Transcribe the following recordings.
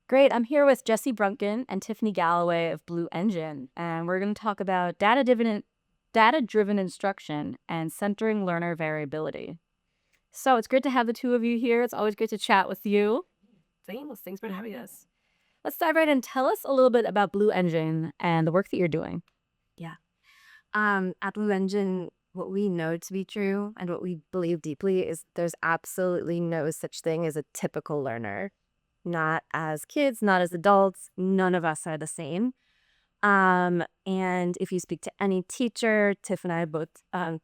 Great. I'm here with Jessi Brunken and Tiffany Galloway of Blue Engine, and we're going to talk about data-driven instruction and centering learner variability. So it's great to have the two of you here. It's always great to chat with you. Thanks for having us. Let's dive right in. Tell us a little bit about Blue Engine and the work that you're doing. Yeah. At Blue Engine, what we know to be true and what we believe deeply is there's absolutely no such thing as a typical learner. Not as kids, not as adults, none of us are the same. And if you speak to any teacher, Tiff and I both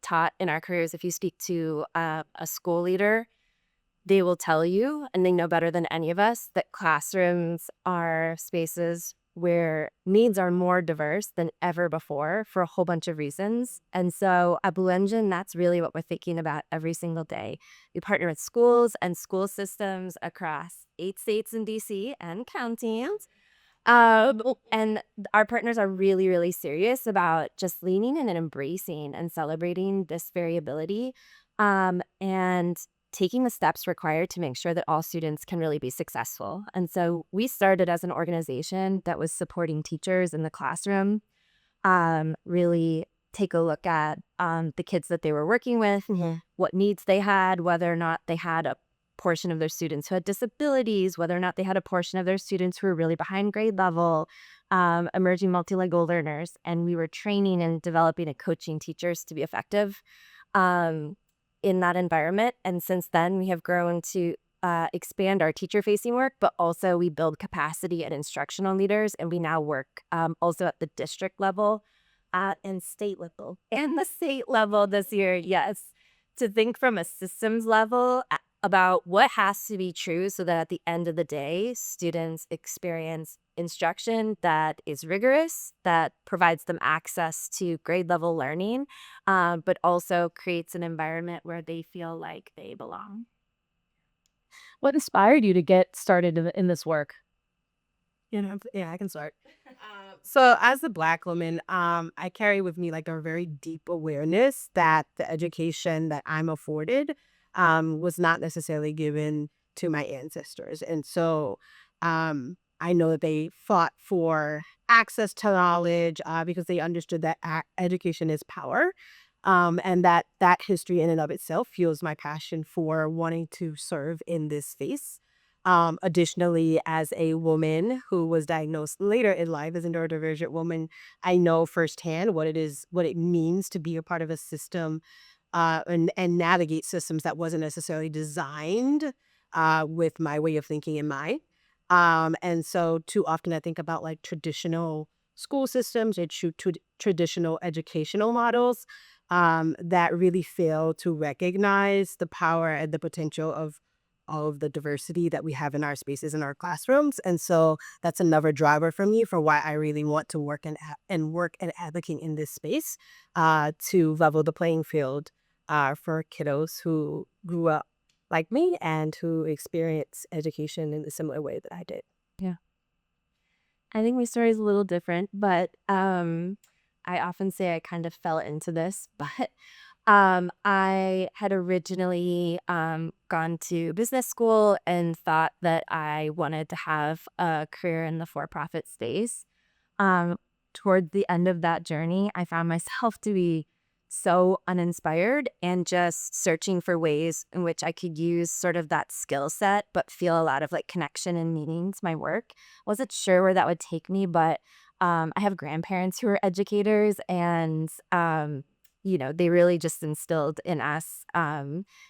taught in our careers, if you speak to a school leader, they will tell you, and they know better than any of us, that classrooms are spaces where needs are more diverse than ever before for a whole bunch of reasons. And so at Blue Engine, that's really what we're thinking about every single day. We partner with schools and school systems across 8 states in DC and counting. And our partners are really, really serious about just leaning in and embracing and celebrating this variability, and taking the steps required to make sure that all students can really be successful. And so we started as an organization that was supporting teachers in the classroom, really take a look at the kids that they were working with, what needs they had, whether or not they had a portion of their students who had disabilities, whether or not they had a portion of their students who were really behind grade level, emerging multilingual learners. And we were training and developing and coaching teachers to be effective in that environment. And since then, we have grown to expand our teacher-facing work, but also we build capacity and instructional leaders. And we now work also at the district level and state level. And the state level this year, yes, to think from a systems level about what has to be true so that at the end of the day, students experience instruction that is rigorous, that provides them access to grade level learning, but also creates an environment where they feel like they belong. What inspired you to get started in this work? Yeah, I can start. So as a Black woman, I carry with me like a very deep awareness that the education that I'm afforded was not necessarily given to my ancestors. And so I know that they fought for access to knowledge because they understood that education is power. And that history in and of itself fuels my passion for wanting to serve in this space. Additionally, as a woman who was diagnosed later in life as a neurodivergent woman, I know firsthand what it means to be a part of a system and navigate systems that wasn't necessarily designed with my way of thinking in mind. And so too often I think about like traditional school systems and traditional educational models that really fail to recognize the power and the potential of all of the diversity that we have in our spaces in our classrooms. And so that's another driver for me for why I really want to work and advocate in this space to level the playing field for kiddos who grew up like me and who experience education in a similar way that I did. Yeah. I think my story is a little different, but I often say I kind of fell into this, but I had originally gone to business school and thought that I wanted to have a career in the for-profit space. Um, Toward the end of that journey, I found myself to be so uninspired and just searching for ways in which I could use sort of that skill set, but feel a lot of like connection and meaning to my work. Wasn't sure where that would take me, but I have grandparents who are educators, and they really just instilled in us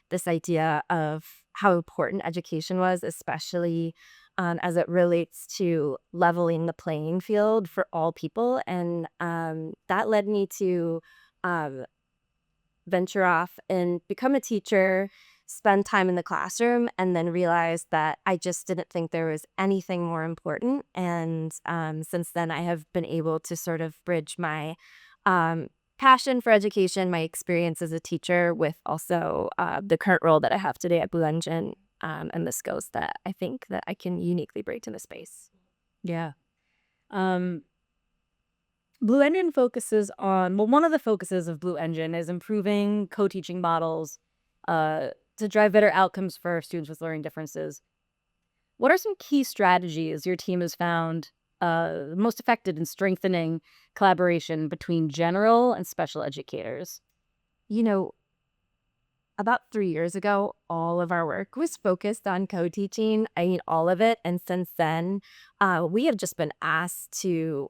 this idea of how important education was, especially as it relates to leveling the playing field for all people. And that led me to um, venture off and become a teacher, spend time in the classroom, and then realize that I just didn't think there was anything more important. And since then, I have been able to sort of bridge my um, passion for education, my experience as a teacher, with also the current role that I have today at Blue Engine, and the skills that I think that I can uniquely bring to the space. Yeah. Blue Engine focuses on, well, one of the focuses of Blue Engine is improving co-teaching models to drive better outcomes for students with learning differences. What are some key strategies your team has found most effective in strengthening collaboration between general and special educators? You know, about 3 years ago, all of our work was focused on co-teaching. I mean, all of it. And since then, we have just been asked to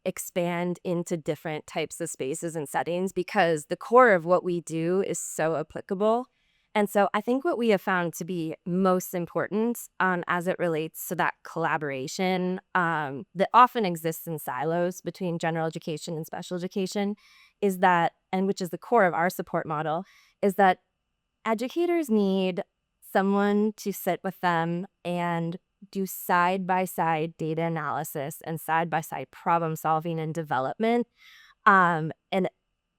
expand into different types of spaces and settings because the core of what we do is so applicable. And so I think what we have found to be most important as it relates to that collaboration that often exists in silos between general education and special education is that, and which is the core of our support model, is that educators need someone to sit with them and do side-by-side data analysis and side-by-side problem solving and development, and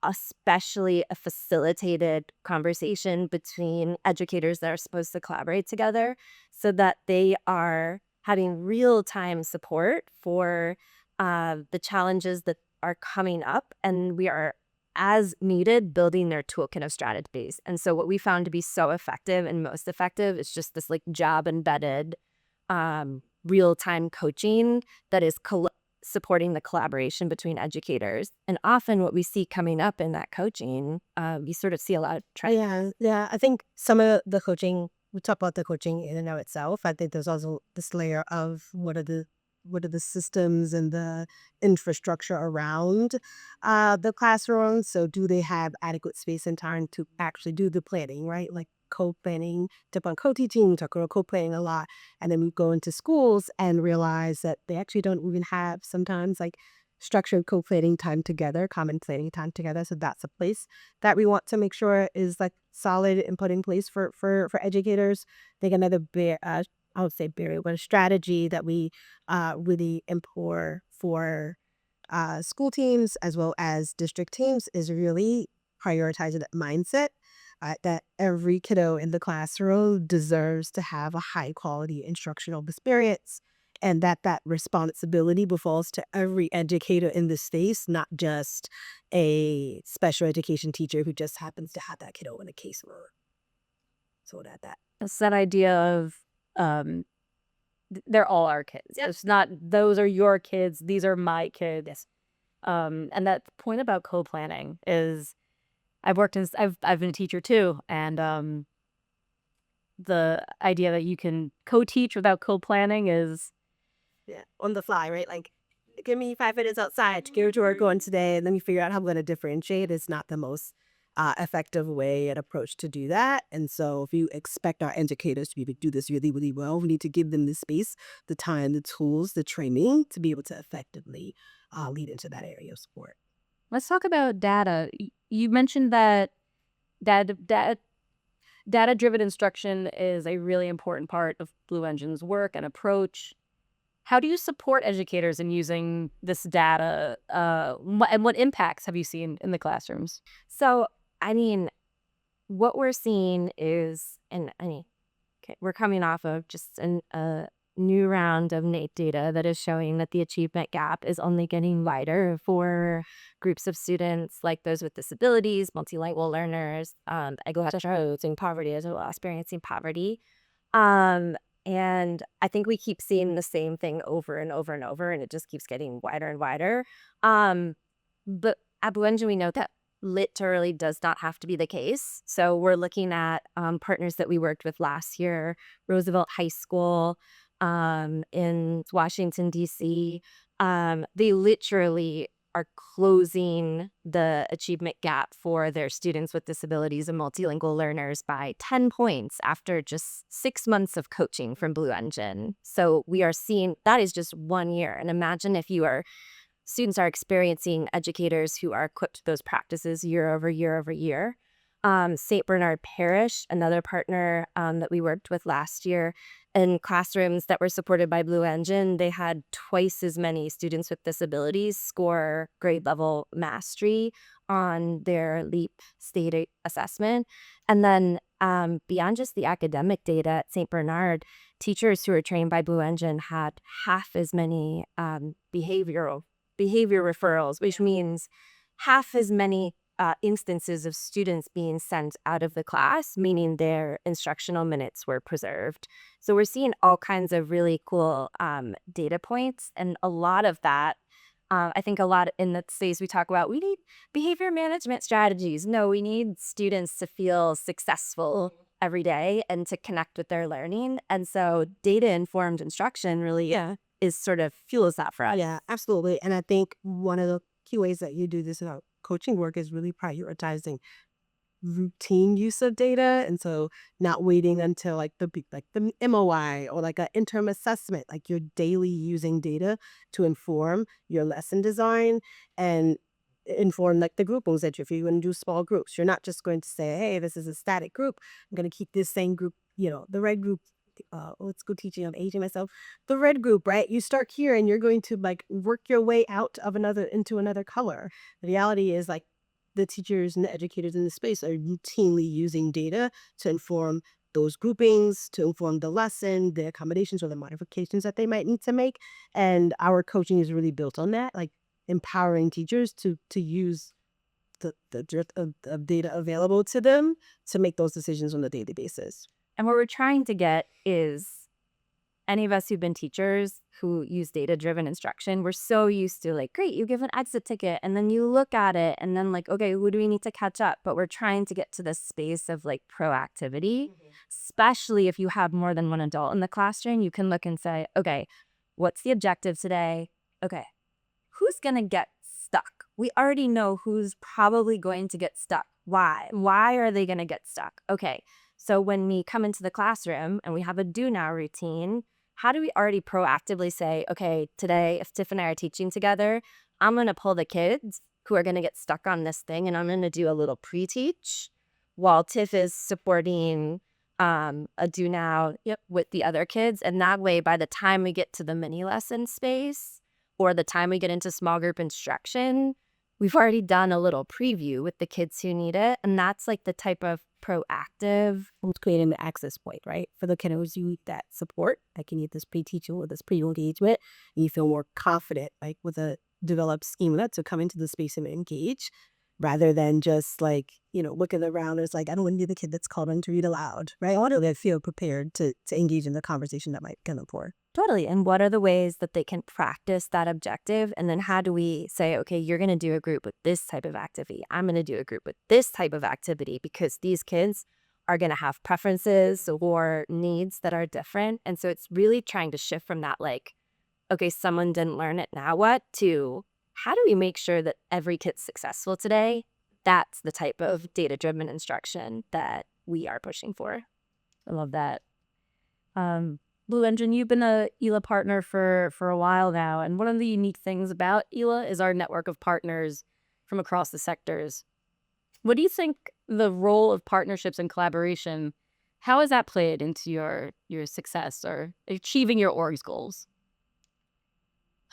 especially a facilitated conversation between educators that are supposed to collaborate together so that they are having real-time support for the challenges that are coming up, and we are as needed building their toolkit of strategies. And so what we found to be so effective and most effective is just this like job embedded real-time coaching that is supporting the collaboration between educators. And often what we see coming up in that coaching, you sort of see a lot of Yeah. I think some of the coaching, we talk about the coaching in and of itself. I think there's also this layer of what are the systems and the infrastructure around the classroom. So do they have adequate space and time to actually do the planning, right? Like co-planning, tip on co-teaching, we talk about co-planning a lot. And then we go into schools and realize that they actually don't even have sometimes like structured co-planning time together, common planning time together. So that's a place that we want to make sure is like solid and put in place for educators. I think another I would say barrier, but a strategy that we really implore for school teams as well as district teams is really prioritizing that mindset that every kiddo in the classroom deserves to have a high quality instructional experience, and that responsibility befalls to every educator in the space, not just a special education teacher who just happens to have that kiddo in a caseload. So that. It's that idea of they're all our kids. Yep. It's not those are your kids, these are my kids. Yes. And that point about co-planning is I've been a teacher too, and the idea that you can co-teach without co-planning is On the fly, right? Like, give me 5 minutes outside to go to work on today, and then you figure out how I'm going to differentiate. It's not the most effective way and approach to do that. And so if you expect our educators to be able to do this really, really well, we need to give them the space, the time, the tools, the training to be able to effectively lead into that area of support. let's talk about data. You mentioned that data-driven instruction is a really important part of Blue Engine's work and approach. How do you support educators in using this data, and what impacts have you seen in the classrooms? So, I mean, what we're seeing is, okay, we're coming off of just a new round of NAEP data that is showing that the achievement gap is only getting wider for groups of students like those with disabilities, multilingual learners, experiencing poverty as well as experiencing poverty. And I think we keep seeing the same thing over and over and over, and it just keeps getting wider and wider. But at Blue Engine, we know that literally does not have to be the case. So we're looking at partners that we worked with last year, Roosevelt High School in Washington, D.C. They literally are closing the achievement gap for their students with disabilities and multilingual learners by 10 points after just 6 months of coaching from Blue Engine. So we are seeing that is just 1 year. And imagine if students are experiencing educators who are equipped to those practices year over year over year. St. Bernard Parish, another partner that we worked with last year, in classrooms that were supported by Blue Engine, they had twice as many students with disabilities score grade level mastery on their LEAP state assessment. And then beyond just the academic data at St. Bernard, teachers who were trained by Blue Engine had half as many behavior referrals, which means half as many instances of students being sent out of the class, meaning their instructional minutes were preserved. So we're seeing all kinds of really cool data points, and a lot of that, I think a lot in the space we talk about, we need behavior management strategies. No, we need students to feel successful every day and to connect with their learning. And so data-informed instruction really is sort of fuels that for us. Yeah, absolutely. And I think one of the key ways that you do this in our coaching work is really prioritizing routine use of data. And so not waiting until the MOI or like an interim assessment, like you're daily using data to inform your lesson design and inform like the groupings that if you're going to do small groups, you're not just going to say, hey, this is a static group. I'm going to keep this same group, the red group. Old school teaching, I'm aging myself. The red group, right? You start here and you're going to like work your way out of into another color. The reality is like the teachers and the educators in the space are routinely using data to inform those groupings, to inform the lesson, the accommodations or the modifications that they might need to make. And our coaching is really built on that, like empowering teachers to use the drift of data available to them to make those decisions on a daily basis. And what we're trying to get is any of us who've been teachers who use data-driven instruction, we're so used to like, great, you give an exit ticket and then you look at it and then like, okay, who do we need to catch up? But we're trying to get to this space of like proactivity, especially if you have more than one adult in the classroom. You can look and say, okay, what's the objective today? Okay, who's going to get stuck? We already know who's probably going to get stuck. Why? Why are they going to get stuck? Okay, so when we come into the classroom and we have a do now routine, how do we already proactively say, okay, today, if Tiff and I are teaching together, I'm going to pull the kids who are going to get stuck on this thing and I'm going to do a little pre-teach while Tiff is supporting a do now with the other kids. And that way, by the time we get to the mini lesson space or the time we get into small group instruction, we've already done a little preview with the kids who need it. And that's like the type of proactive. Creating the access point, right? For the kiddos who need that support, like you need this pre-teaching or this pre-engagement, and you feel more confident, like with a developed schema to come into the space and engage, rather than just like, looking around. It's like, I don't want to be the kid that's called on to read aloud, right? I want to feel prepared to engage in the conversation that might come up for. Totally. And what are the ways that they can practice that objective? And then how do we say, okay, you're going to do a group with this type of activity. I'm going to do a group with this type of activity because these kids are going to have preferences or needs that are different. And so it's really trying to shift from that, like, okay, someone didn't learn it, now what? To how do we make sure that every kid's successful today? That's the type of data-driven instruction that we are pushing for. I love that. Blue Engine, you've been a ELA partner for a while now, and one of the unique things about ELA is our network of partners from across the sectors. What do you think the role of partnerships and collaboration, how has that played into your success or achieving your org's goals?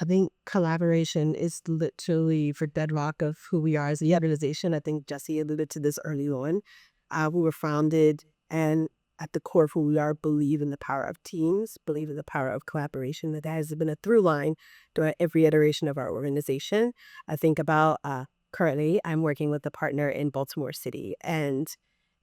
I think collaboration is literally for bedrock of who we are as a organization. I think Jessi alluded to this early on. We were founded and at the core of who we are, believe in the power of teams, believe in the power of collaboration. That has been a through line throughout every iteration of our organization. I think about currently, I'm working with a partner in Baltimore City, and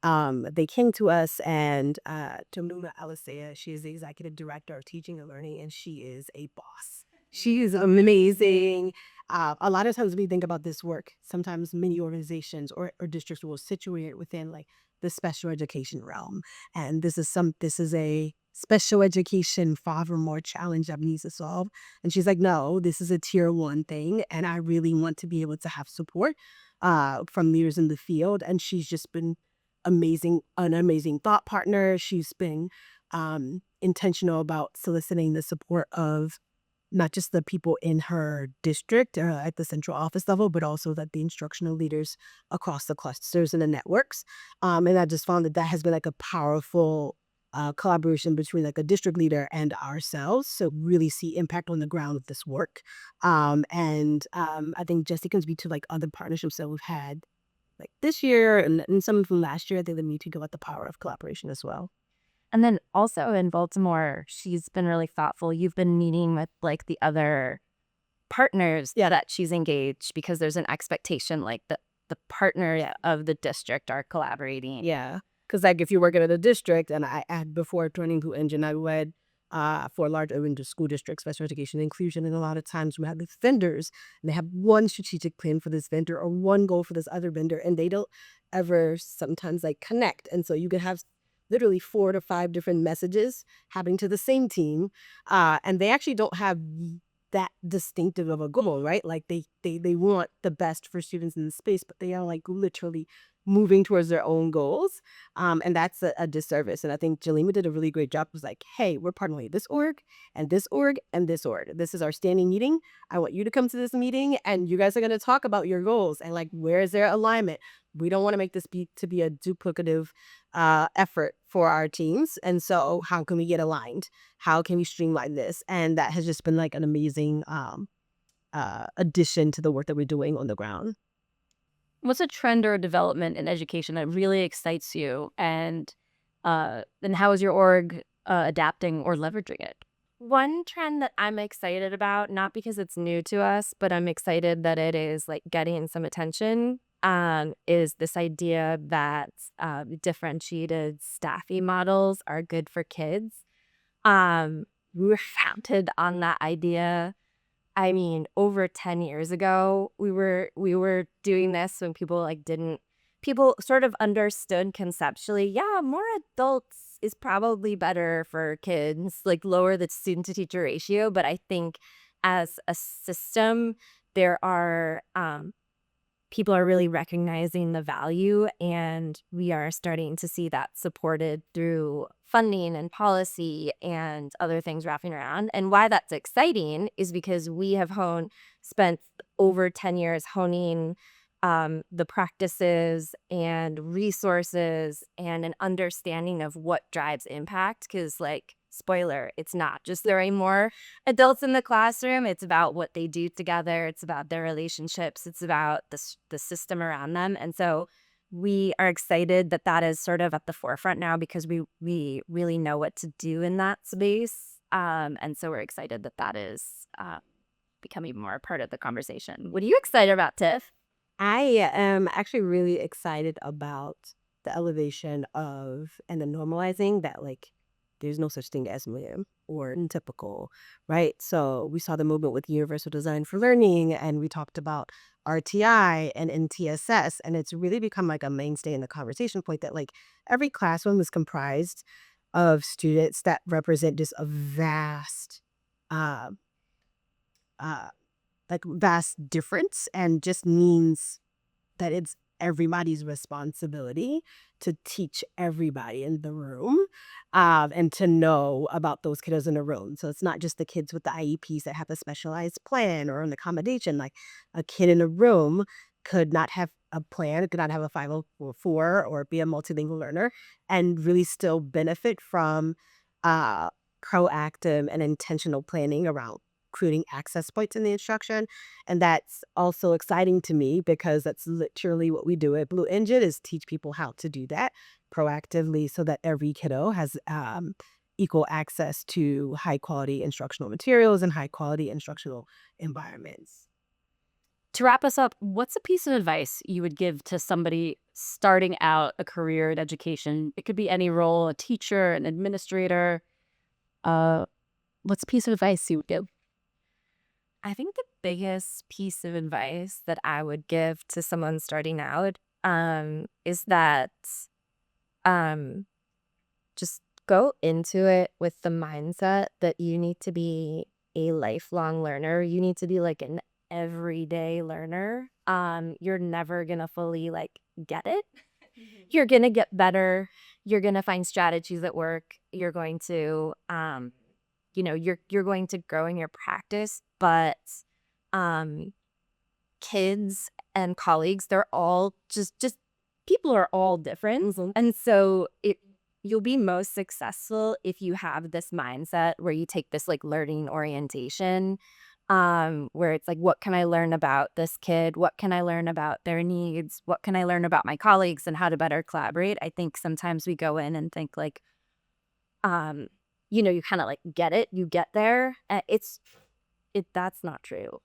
they came to us, and Tumnuna Alisea, she is the executive director of teaching and learning, and she is a boss. She is amazing. A lot of times we think about this work, sometimes many organizations or districts will situate it within like the special education realm. And this is a special education far more challenge that needs to solve. And she's like, no, this is a tier 1 thing. And I really want to be able to have support from leaders in the field. And she's just been an amazing thought partner. She's been intentional about soliciting the support of not just the people in her district at the central office level, but also that the instructional leaders across the clusters and the networks. And I just found that has been like a powerful collaboration between like a district leader and ourselves. So really see impact on the ground of this work. I think Jessi can speak to like other partnerships that we've had like this year and some from last year. I think that need to go at the power of collaboration as well. And then also in Baltimore, she's been really thoughtful. You've been meeting with like the other partners that she's engaged because there's an expectation like that the partner of the district are collaborating. Yeah. Because, like, if you're working at a district, and I had before joining Blue Engine, I led for a large urban school district, special education inclusion. And a lot of times we have these vendors and they have one strategic plan for this vendor or one goal for this other vendor, and they don't ever sometimes like connect. And so you could have literally 4 to 5 different messages happening to the same team. And they actually don't have that distinctive of a goal, right? Like they want the best for students in the space, but they are like literally moving towards their own goals. And that's a disservice. And I think Jalima did a really great job. It was like, hey, we're partnering with this org and this org and this org. This is our standing meeting. I want you to come to this meeting and you guys are going to talk about your goals and like, where is their alignment? We don't want to make this be a duplicative effort for our teams. And so how can we get aligned? How can we streamline this? And that has just been like an amazing addition to the work that we're doing on the ground. What's a trend or a development in education that really excites you, and how is your org adapting or leveraging it? One trend that I'm excited about, not because it's new to us, but I'm excited that it is like getting some attention, is this idea that differentiated staffing models are good for kids. We were founded on that idea. I mean, over 10 years ago, we were doing this when people sort of understood conceptually, yeah, more adults is probably better for kids, like lower the student to teacher ratio. But I think as a system, there are people are really recognizing the value, and we are starting to see that supported through funding and policy and other things wrapping around. And why that's exciting is because we have spent over 10 years honing the practices and resources and an understanding of what drives impact. Because, like, spoiler, it's not just throwing more adults in the classroom. It's about what they do together. It's about their relationships. It's about the system around them. And so we are excited that that is sort of at the forefront now, because we really know what to do in that space. And so we're excited that that is becoming more a part of the conversation. What are you excited about, Tiff? I am actually really excited about the elevation of and the normalizing that, like, there's no such thing as ma'am or typical, right? So we saw the movement with Universal Design for Learning, and we talked about RTI and NTSS, and it's really become like a mainstay in the conversation point that like every classroom is comprised of students that represent just a vast uh, uh, vast difference, and just means that it's everybody's responsibility to teach everybody in the room, and to know about those kiddos in the room. So it's not just the kids with the IEPs that have a specialized plan or an accommodation. Like, a kid in a room could not have a plan, could not have a 504 or be a multilingual learner, and really still benefit from proactive and intentional planning around creating access points in the instruction. And that's also exciting to me, because that's literally what we do at Blue Engine, is teach people how to do that proactively so that every kiddo has equal access to high quality instructional materials and high quality instructional environments. To wrap us up, what's a piece of advice you would give to somebody starting out a career in education? It could be any role, a teacher, an administrator. What's a piece of advice you would give? I think the biggest piece of advice that I would give to someone starting out is that just go into it with the mindset that you need to be a lifelong learner. You need to be like an everyday learner. You're never gonna fully like get it. You're gonna get better. You're gonna find strategies that work. You're going to you're going to grow in your practice. But kids and colleagues, they're all just people are all different. And so you'll be most successful if you have this mindset where you take this like learning orientation, where it's like, what can I learn about this kid? What can I learn about their needs? What can I learn about my colleagues and how to better collaborate? I think sometimes we go in and think like, you kind of like get it, you get there. That's not true.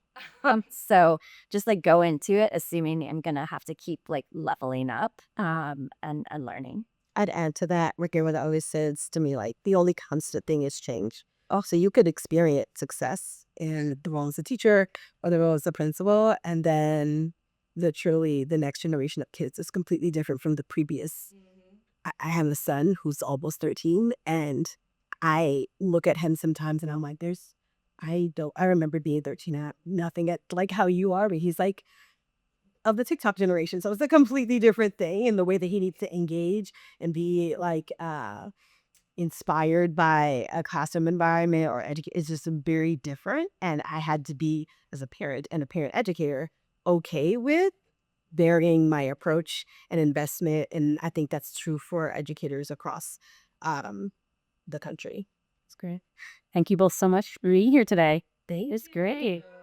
So just like go into it assuming I'm gonna have to keep like leveling up and learning. I'd add to that, my grandmother always says to me, like, the only constant thing is change. Oh, so you could experience success in the role as a teacher or the role as a principal, and then literally the next generation of kids is completely different from the previous. I have a son who's almost 13, and I look at him sometimes and I'm like, I remember being 13 at nothing at like how you are, but he's like of the TikTok generation. So it's a completely different thing in the way that he needs to engage and be like inspired by a classroom environment or educate. It's just very different. And I had to be, as a parent and a parent educator, okay with varying my approach and investment. And I think that's true for educators across um, the country. It's great. Thank you both so much for being here today. Thank It's great.